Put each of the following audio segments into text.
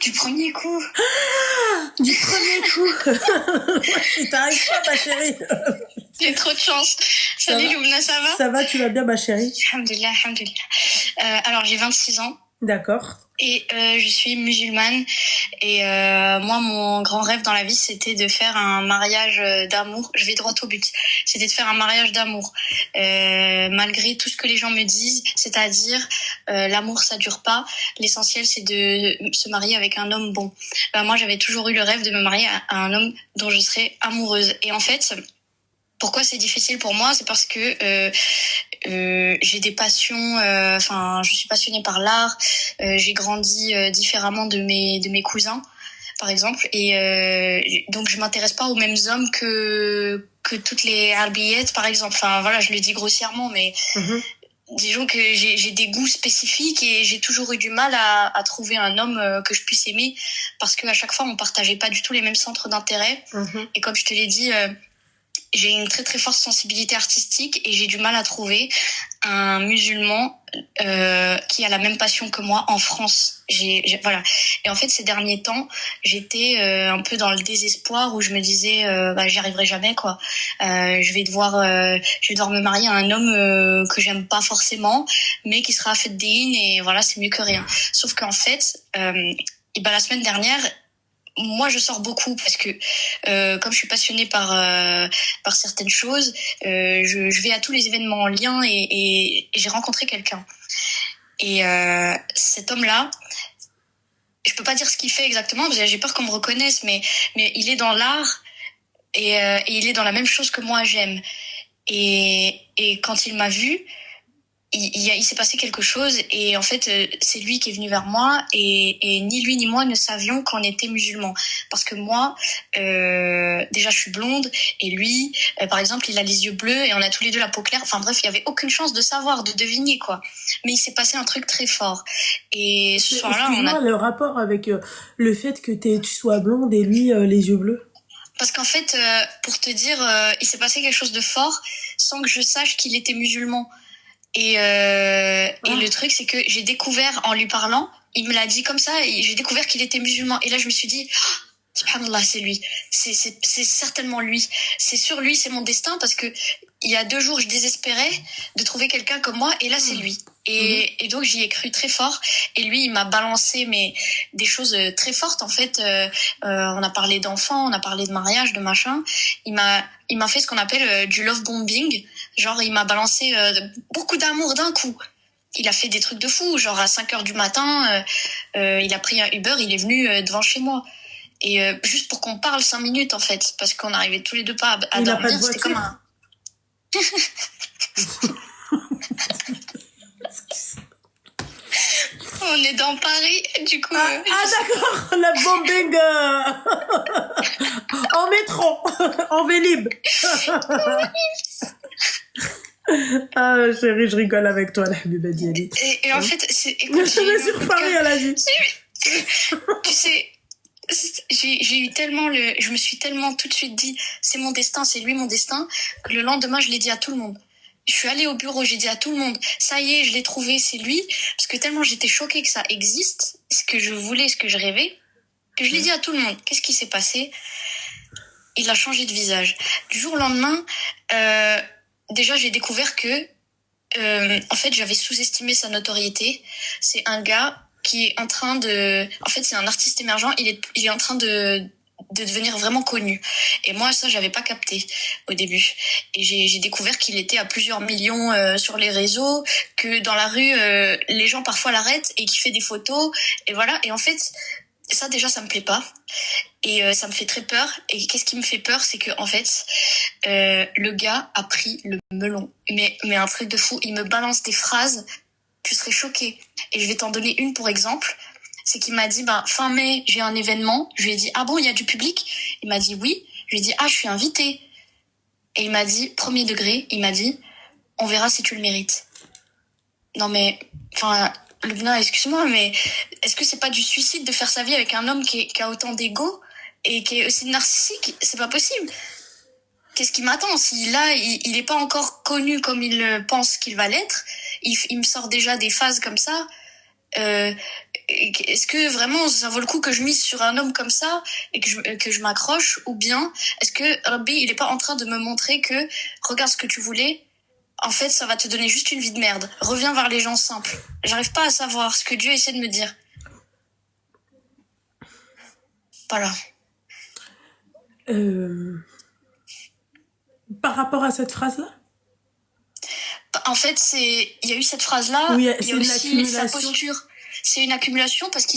Du premier coup. Du premier coup. Si t'arrives pas, ma chérie. J'ai trop de chance. Salut Loubna, ça va? Ça va, tu vas bien, ma chérie? Alhamdoulilah, alhamdoulilah. Alors, j'ai 26 ans. D'accord. Et je suis musulmane. Et moi, mon grand rêve dans la vie, c'était de faire un mariage d'amour. Je vais droit au but. C'était de faire un mariage d'amour. Malgré tout ce que les gens me disent, c'est-à-dire l'amour, ça dure pas. L'essentiel, c'est de se marier avec un homme bon. Moi, j'avais toujours eu le rêve de me marier à un homme dont je serais amoureuse. Et en fait, pourquoi c'est difficile pour moi? C'est parce que j'ai des passions, je suis passionnée par l'art, j'ai grandi différemment de mes cousins, par exemple, et donc je m'intéresse pas aux mêmes hommes que toutes les arbillettes, par exemple. Enfin voilà, je le dis grossièrement, mais disons que j'ai des goûts spécifiques et j'ai toujours eu du mal à trouver un homme que je puisse aimer, parce que à chaque fois on partageait pas du tout les mêmes centres d'intérêt. Et comme je te l'ai dit, j'ai une très très forte sensibilité artistique et j'ai du mal à trouver un musulman qui a la même passion que moi en France. Voilà. Et en fait, ces derniers temps, j'étais un peu dans le désespoir où je me disais j'y arriverai jamais, quoi. Je vais devoir me marier à un homme que j'aime pas forcément, mais qui sera fait din, et voilà, c'est mieux que rien. Sauf qu'en fait, la semaine dernière, moi, je sors beaucoup parce que comme je suis passionnée par certaines choses, je vais à tous les événements en lien, et j'ai rencontré quelqu'un. Et cet homme-là, je peux pas dire ce qu'il fait exactement parce que j'ai peur qu'on me reconnaisse, mais il est dans l'art, et il est dans la même chose que moi j'aime. Et quand il m'a vue, il s'est passé quelque chose, et en fait c'est lui qui est venu vers moi, et ni lui ni moi ne savions qu'on était musulmans, parce que moi déjà je suis blonde, et lui par exemple il a les yeux bleus, et on a tous les deux la peau claire. Enfin bref, il y avait aucune chance de savoir, de deviner, quoi. Mais il s'est passé un truc très fort, et ce soir-là le rapport avec le fait que tu sois blonde et lui les yeux bleus. Parce qu'en fait pour te dire, il s'est passé quelque chose de fort sans que je sache qu'il était musulman. Et le truc, c'est que j'ai découvert, en lui parlant, il me l'a dit comme ça, et j'ai découvert qu'il était musulman. Et là, je me suis dit, oh, subhanallah, c'est lui. C'est certainement lui. C'est sur lui, c'est mon destin, parce que il y a 2 jours, je désespérais de trouver quelqu'un comme moi, et là, c'est lui. Et donc, j'y ai cru très fort. Et lui, il m'a balancé des choses très fortes, en fait. On a parlé d'enfants, on a parlé de mariage, de machin. Il m'a fait ce qu'on appelle du love bombing. Genre, il m'a balancé beaucoup d'amour d'un coup. Il a fait des trucs de fou. Genre, à 5h du matin, il a pris un Uber, il est venu devant chez moi. Et juste pour qu'on parle 5 minutes, en fait. Parce qu'on n'arrivait tous les deux pas à dormir. Pas de voiture. C'était comme un... On est dans Paris, du coup... d'accord, la bombing en métro, en Vélib. Ah chérie, je rigole avec toi, la Habiba Diali. Et en fait, écoute, je vais sur Paris à la vie. Tu sais, j'ai eu tellement je me suis tellement tout de suite dit, c'est mon destin, c'est lui mon destin, que le lendemain, je l'ai dit à tout le monde. Je suis allée au bureau, j'ai dit à tout le monde, ça y est, je l'ai trouvé, c'est lui. Parce que tellement j'étais choquée que ça existe, ce que je voulais, ce que je rêvais, que je l'ai dit à tout le monde. Qu'est-ce qui s'est passé? Il a changé de visage. Du jour au lendemain, déjà j'ai découvert que, en fait, j'avais sous-estimé sa notoriété. C'est un gars qui est en train de... En fait, c'est un artiste émergent, il est en train de devenir vraiment connu. Et moi, ça, j'avais pas capté au début. Et j'ai découvert qu'il était à plusieurs millions sur les réseaux, que dans la rue, les gens parfois l'arrêtent et qu'il fait des photos. Et voilà. Et en fait, ça, déjà, ça me plaît pas. Et ça me fait très peur. Et qu'est-ce qui me fait peur, c'est que en fait, le gars a pris le melon. Mais un truc de fou. Il me balance des phrases, tu serais choquée. Et je vais t'en donner une pour exemple. C'est qu'il m'a dit, fin mai, j'ai un événement. Je lui ai dit, ah bon, il y a du public? Il m'a dit oui. Je lui ai dit, ah, je suis invitée. Et il m'a dit, premier degré, il m'a dit, on verra si tu le mérites. Non mais, Loubna, excuse-moi, mais est-ce que c'est pas du suicide de faire sa vie avec un homme qui a autant d'ego et qui est aussi narcissique? C'est pas possible. Qu'est-ce qui m'attend? Si là, il est pas encore connu comme il pense qu'il va l'être, il me sort déjà des phases comme ça. est-ce que vraiment ça vaut le coup que je mise sur un homme comme ça et que je m'accroche, ou bien est-ce que Rabbi il est pas en train de me montrer que regarde ce que tu voulais, en fait ça va te donner juste une vie de merde, reviens vers les gens simples. J'arrive pas à savoir ce que Dieu essaie de me dire. Voilà. Par rapport à cette phrase-là? En fait, il y a eu cette phrase-là, Oui, il y c'est a une aussi sa accumulation. posture. C'est une accumulation parce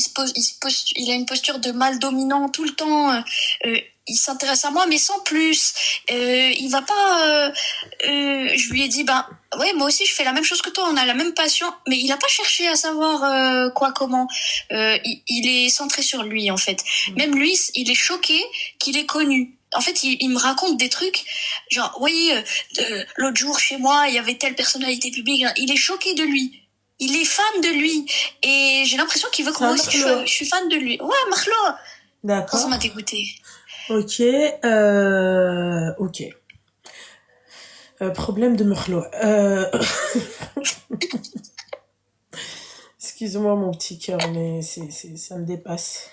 il a une posture de mâle dominant tout le temps. Il s'intéresse à moi, mais sans plus. Il va pas. Je lui ai dit, ben ouais, moi aussi je fais la même chose que toi. On a la même passion, mais il a pas cherché à savoir quoi, comment. Il est centré sur lui en fait. Même lui, il est choqué qu'il ait connu. En fait, il me raconte des trucs, genre, oui, l'autre jour chez moi, il y avait telle personnalité publique. Il est choqué de lui. Il est fan de lui. Et j'ai l'impression qu'il veut que C'est moi un aussi Marlo. je suis fan de lui. Ouais, Marlo. Ça D'accord. m'a dégoûté. Ok. Ok. Problème de Marlo. Excuse-moi mon petit cœur, mais ça me dépasse.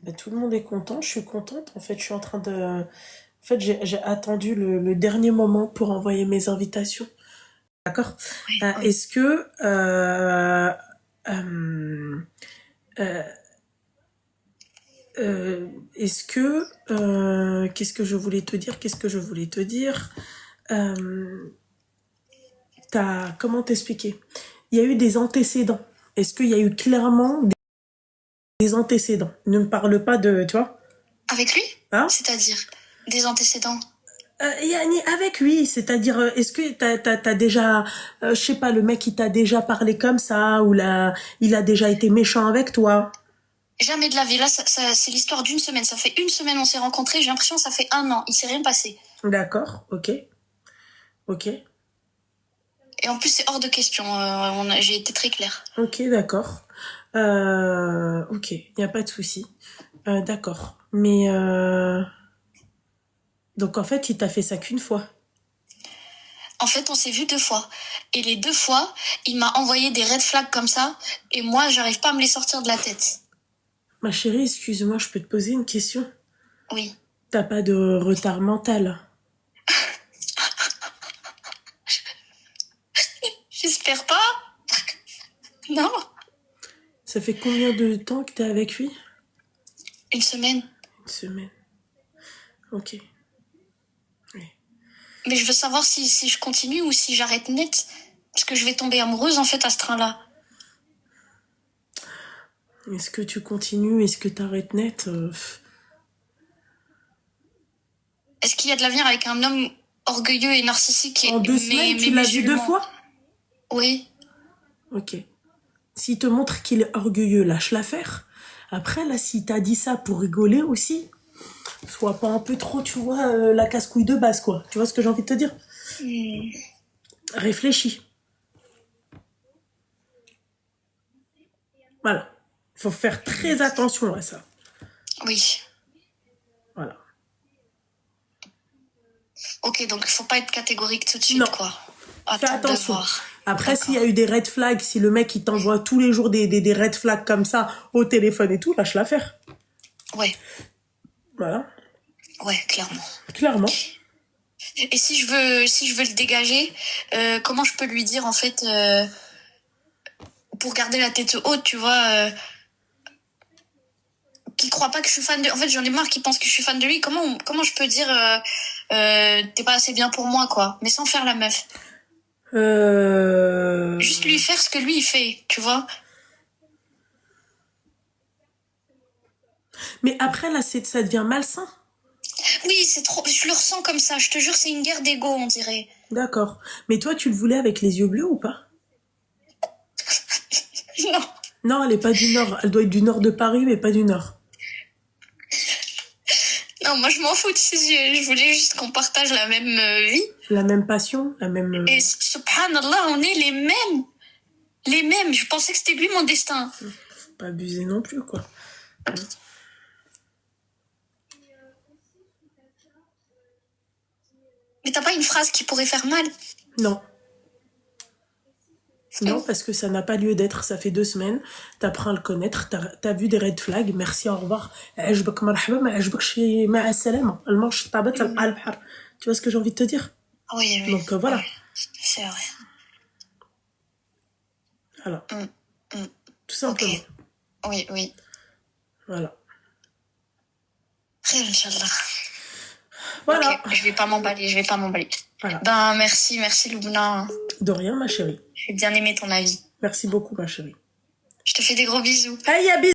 Ben, tout le monde est content, je suis contente. En fait, je suis en train de... En fait, j'ai attendu le dernier moment pour envoyer mes invitations. D'accord. Ouais. Est-ce que... euh, est-ce que... qu'est-ce que je voulais te dire? Qu'est-ce que je voulais te dire? Comment t'expliquer? Il y a eu des antécédents. Est-ce qu'il y a eu clairement des antécédents? Ne me parle pas de... Tu vois? Avec lui? Hein? C'est-à-dire des antécédents? Yani, avec lui, c'est-à-dire, est-ce que t'as déjà, je sais pas, le mec il t'a déjà parlé comme ça, ou là, il a déjà été méchant avec toi? Jamais de la vie. Là, c'est l'histoire d'une semaine. Ça fait une semaine on s'est rencontrés. J'ai l'impression que ça fait un an. Il s'est rien passé. D'accord, ok, ok, Et en plus, c'est hors de question. J'ai été très claire. ok, d'accord. Ok, y a pas de souci. D'accord. Mais, donc en fait, il t'a fait ça qu'une fois. En fait, on s'est vu 2 fois. Et les 2 fois, il m'a envoyé des red flags comme ça. Et moi, j'arrive pas à me les sortir de la tête. Ma chérie, excuse-moi, je peux te poser une question? Oui. T'as pas de retard mental? J'espère pas. Non. Ça fait combien de temps que t'es avec lui? Une semaine. Une semaine. Ok. Oui. Mais je veux savoir si je continue ou si j'arrête net. Parce que je vais tomber amoureuse, en fait, à ce train-là. Est-ce que tu continues? Est-ce que t'arrêtes net? Est-ce qu'il y a de l'avenir avec un homme orgueilleux et narcissique, En 2 semaines, tu mais l'as vu 2 fois? Oui. Ok. S'il te montre qu'il est orgueilleux, lâche l'affaire. Après, là, s'il t'a dit ça pour rigoler aussi, sois pas un peu trop, tu vois, la casse-couille de base, quoi. Tu vois ce que j'ai envie de te dire? Réfléchis. Voilà. Faut faire très attention à ça. Oui. Voilà. Ok, donc il faut pas être catégorique tout de suite, Non. quoi. Fais Attendre de attention. voir. Après, s'il y a eu des red flags, si le mec il t'envoie tous les jours des red flags comme ça au téléphone et tout, lâche l'affaire. Ouais. Voilà. Ouais, clairement. Clairement. Et si je veux le dégager, comment je peux lui dire, en fait, pour garder la tête haute, tu vois, qu'il croit pas que je suis fan de... En fait, j'en ai marre qu'il pense que je suis fan de lui. Comment je peux dire, t'es pas assez bien pour moi, quoi, mais sans faire la meuf. Juste lui faire ce que lui, il fait, tu vois. Mais après, là, ça devient malsain. Oui, c'est trop... Je le ressens comme ça. Je te jure, c'est une guerre d'ego, on dirait. D'accord. Mais toi, tu le voulais avec les yeux bleus ou pas? Non. Non, elle est pas du Nord. Elle doit être du Nord de Paris, mais pas du Nord. Non, moi, je m'en fous de ses yeux. Je voulais juste qu'on partage la même vie. La même passion, la même... Et subhanallah, on est les mêmes. Les mêmes. Je pensais que c'était lui mon destin. Pas abuser non plus, quoi. Mais t'as pas une phrase qui pourrait faire mal? Non. Non, parce que ça n'a pas lieu d'être. Ça fait 2 semaines. T'apprends à le connaître. T'as vu des red flags. Merci, au revoir. عجبك مرحبا ما عجبكش مع السلامة. المرش طابت تلقى البحر. Tu vois ce que j'ai envie de te dire? Oui, oui. Donc voilà. Ouais, c'est vrai. Voilà. Mm. Tout simplement. Ok. Oui, oui. Voilà. Khair, Inch'Allah. Voilà. Ok, je vais pas m'emballer. Voilà. Ben, merci Lubna. De rien, ma chérie. J'ai bien aimé ton avis. Merci beaucoup, ma chérie. Je te fais des gros bisous. Hey, à bisous.